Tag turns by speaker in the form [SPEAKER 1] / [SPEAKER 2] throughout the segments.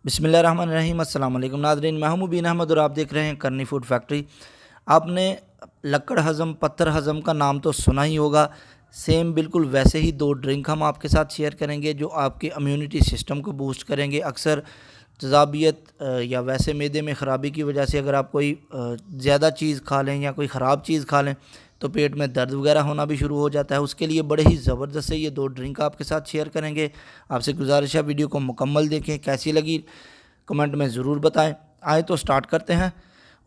[SPEAKER 1] बिस्मिल्लाहिर्रहमानिर्रहीम। अस्सलाम वालेकुम नाज़रीन, मैं हूं मुबीन अहमद और आप देख रहे हैं करनी फूड फैक्ट्री। आपने लक्कड़ हज़म पत्थर हज़म का नाम तो सुना ही होगा। सेम बिल्कुल वैसे ही दो ड्रिंक हम आपके साथ शेयर करेंगे जो आपके इम्यूनिटी सिस्टम को बूस्ट करेंगे। अक्सर तज़ाबियत या वैसे मैदे में ख़राबी की वजह से अगर आप कोई ज़्यादा चीज़ खा लें या कोई ख़राब चीज़ खा लें तो पेट में दर्द वगैरह होना भी शुरू हो जाता है। उसके लिए बड़े ही ज़बरदस्त से ये दो ड्रिंक आपके साथ शेयर करेंगे। आपसे गुजारिश है वीडियो को मुकम्मल देखें, कैसी लगी कमेंट में ज़रूर बताएं। आए तो स्टार्ट करते हैं।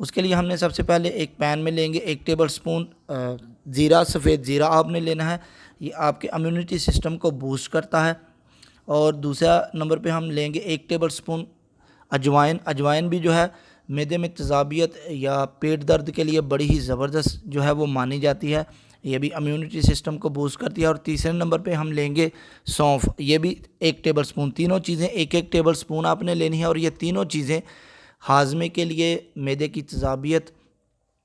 [SPEAKER 1] उसके लिए हमने सबसे पहले एक पैन में लेंगे 1 टेबल स्पून ज़ीरा, सफ़ेद ज़ीरा आपने लेना है। ये आपके इम्यूनिटी सिस्टम को बूस्ट करता है। और दूसरा नंबर पे हम लेंगे 1 टेबल स्पून अजवाइन। अजवाइन भी जो है मैदे में तज़ाबियत या पेट दर्द के लिए बड़ी ही ज़बरदस्त जो है वो मानी जाती है। ये भी इम्यूनिटी सिस्टम को बूस्ट करती है। और तीसरे नंबर पे हम लेंगे सौंफ, ये भी 1 टेबल स्पून। तीनों चीज़ें 1-1 टेबल स्पून आपने लेनी है। और ये तीनों चीज़ें हाजमे के लिए, मैदे की तज़ाबियत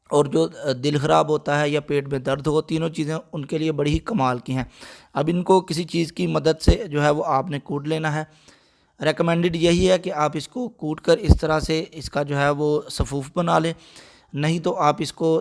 [SPEAKER 1] और जो दिल ख़राब होता है या पेट में दर्द हो, तीनों चीज़ें उनके लिए बड़ी ही कमाल की हैं। अब इनको किसी चीज़ की मदद से जो है वो आपने कूट लेना है। रेकमेंडेड यही है कि आप इसको कूट कर इस तरह से इसका जो है वो सफ़ूफ़ बना लें। नहीं तो आप इसको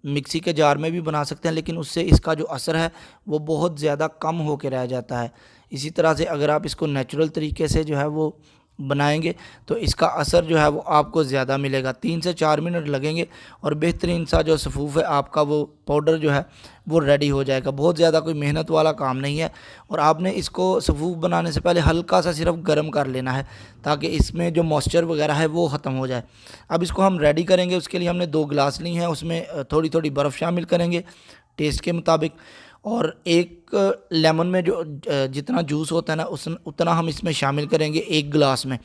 [SPEAKER 1] मिक्सी के जार में भी बना सकते हैं, लेकिन उससे इसका जो असर है वो बहुत ज़्यादा कम हो के रह जाता है। इसी तरह से अगर आप इसको नेचुरल तरीके से जो है वो बनाएंगे तो इसका असर जो है वो आपको ज़्यादा मिलेगा। 3 से 4 मिनट लगेंगे और बेहतरीन सा जो सफ़ूफ़ है आपका वो पाउडर जो है वो रेडी हो जाएगा। बहुत ज़्यादा कोई मेहनत वाला काम नहीं है। और आपने इसको सफ़ूफ़ बनाने से पहले हल्का सा सिर्फ गर्म कर लेना है ताकि इसमें जो मॉइस्चर वगैरह है वो ख़त्म हो जाए। अब इसको हम रेडी करेंगे। उसके लिए हमने 2 गिलास ली हैं, उसमें थोड़ी थोड़ी बर्फ़ शामिल करेंगे टेस्ट के मुताबिक। और एक लेमन में जो जितना जूस होता है ना उतना हम इसमें शामिल करेंगे 1 गिलास में।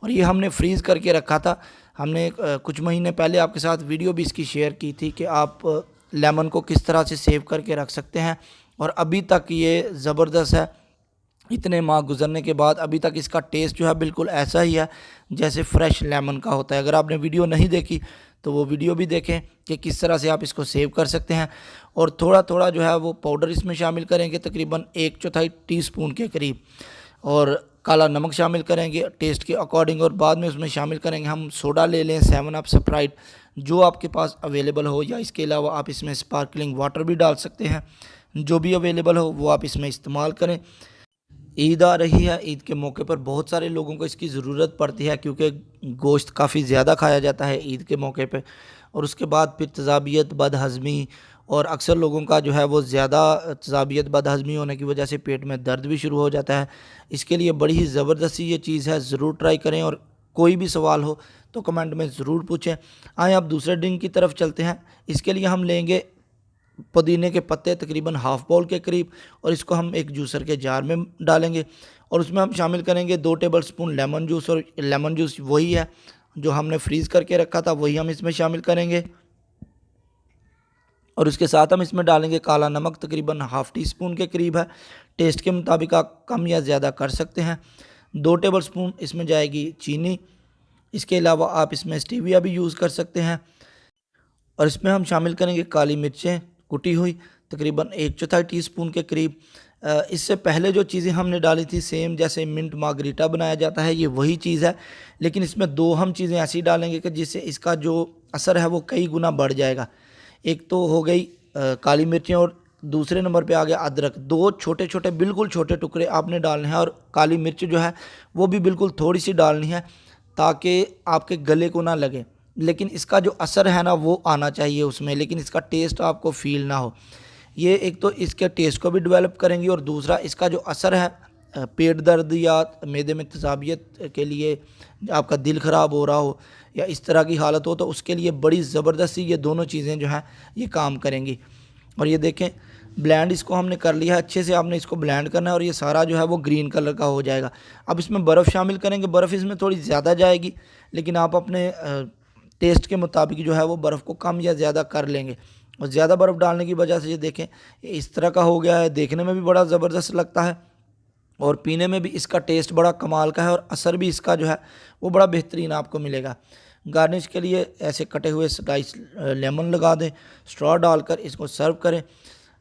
[SPEAKER 1] और ये हमने फ्रीज़ करके रखा था। हमने कुछ महीने पहले आपके साथ वीडियो भी इसकी शेयर की थी कि आप लेमन को किस तरह से सेव करके रख सकते हैं। और अभी तक ये ज़बरदस्त है। इतने माह गुजरने के बाद अभी तक इसका टेस्ट जो है बिल्कुल ऐसा ही है जैसे फ़्रेश लेमन का होता है। अगर आपने वीडियो नहीं देखी तो वो वीडियो भी देखें कि किस तरह से आप इसको सेव कर सकते हैं। और थोड़ा थोड़ा जो है वो पाउडर इसमें शामिल करेंगे, तकरीबन 1/4 टीस्पून के करीब। और काला नमक शामिल करेंगे टेस्ट के अकॉर्डिंग। और बाद में उसमें शामिल करेंगे हम सोडा ले लें, 7 अप, स्प्राइट, जो आपके पास अवेलेबल हो, या इसके अलावा आप इसमें स्पार्कलिंग वाटर भी डाल सकते हैं। जो भी अवेलेबल हो वो आप इसमें इस्तेमाल करें। ईद आ रही है, ईद के मौके पर बहुत सारे लोगों को इसकी ज़रूरत पड़ती है क्योंकि गोश्त काफ़ी ज़्यादा खाया जाता है ईद के मौके पे। और उसके बाद फिर तज़ाबियत, बदहज़मी, और अक्सर लोगों का जो है वो ज़्यादा तज़ाबियत बदहज़मी होने की वजह से पेट में दर्द भी शुरू हो जाता है। इसके लिए बड़ी ही ज़बरदस्ती ये चीज़ है, ज़रूर ट्राई करें। और कोई भी सवाल हो तो कमेंट में ज़रूर पूछें। आए अब दूसरे ड्रिंक की तरफ चलते हैं। इसके लिए हम लेंगे पुदीने के पत्ते, तकरीबन हाफ़ बाउल के करीब। और इसको हम एक जूसर के जार में डालेंगे और उसमें हम शामिल करेंगे 2 टेबल स्पून लेमन जूस। और लेमन जूस वही है जो हमने फ्रीज़ करके रखा था, वही हम इसमें शामिल करेंगे। और उसके साथ हम इसमें डालेंगे काला नमक, तकरीबन हाफ़ टी स्पून के करीब है। टेस्ट के मुताबिक आप कम या ज़्यादा कर सकते हैं। 2 टेबल स्पून इसमें जाएगी चीनी। इसके अलावा आप इसमें स्टीविया भी यूज़ कर सकते हैं। और इसमें हम शामिल करेंगे काली मिर्चें कुटी हुई, तकरीबन 1/4 टीस्पून के करीब। इससे पहले जो चीज़ें हमने डाली थी सेम जैसे मिंट मार्गरीटा बनाया जाता है, ये वही चीज़ है, लेकिन इसमें 2 हम चीज़ें ऐसी डालेंगे कि जिससे इसका जो असर है वो कई गुना बढ़ जाएगा। एक तो हो गई काली मिर्चें और दूसरे नंबर पे आ गया अदरक। 2 छोटे छोटे बिल्कुल छोटे टुकड़े आपने डालने हैं। और काली मिर्च जो है वो भी बिल्कुल थोड़ी सी डालनी है ताकि आपके गले को ना लगे, लेकिन इसका जो असर है ना वो आना चाहिए उसमें, लेकिन इसका टेस्ट आपको फ़ील ना हो। ये एक तो इसके टेस्ट को भी डेवलप करेंगी और दूसरा इसका जो असर है पेट दर्द या मैदे में तज़ाबियत के लिए, आपका दिल ख़राब हो रहा हो या इस तरह की हालत हो तो उसके लिए बड़ी ज़बरदस्ती ये दोनों चीज़ें जो हैं ये काम करेंगी। और ये देखें ब्लेंड इसको हमने कर लिया है, अच्छे से आपने इसको ब्लेंड करना है और ये सारा जो है वो ग्रीन कलर का हो जाएगा। अब इसमें बर्फ़ शामिल करेंगे। बर्फ़ इसमें थोड़ी ज़्यादा जाएगी, लेकिन आप अपने टेस्ट के मुताबिक जो है वो बर्फ़ को कम या ज़्यादा कर लेंगे। और ज़्यादा बर्फ़ डालने की वजह से ये देखें ये इस तरह का हो गया है, देखने में भी बड़ा ज़बरदस्त लगता है और पीने में भी इसका टेस्ट बड़ा कमाल का है और असर भी इसका जो है वो बड़ा बेहतरीन आपको मिलेगा। गार्निश के लिए ऐसे कटे हुए स्लाइस लेमन लगा दें, स्ट्रॉ डालकर इसको सर्व करें।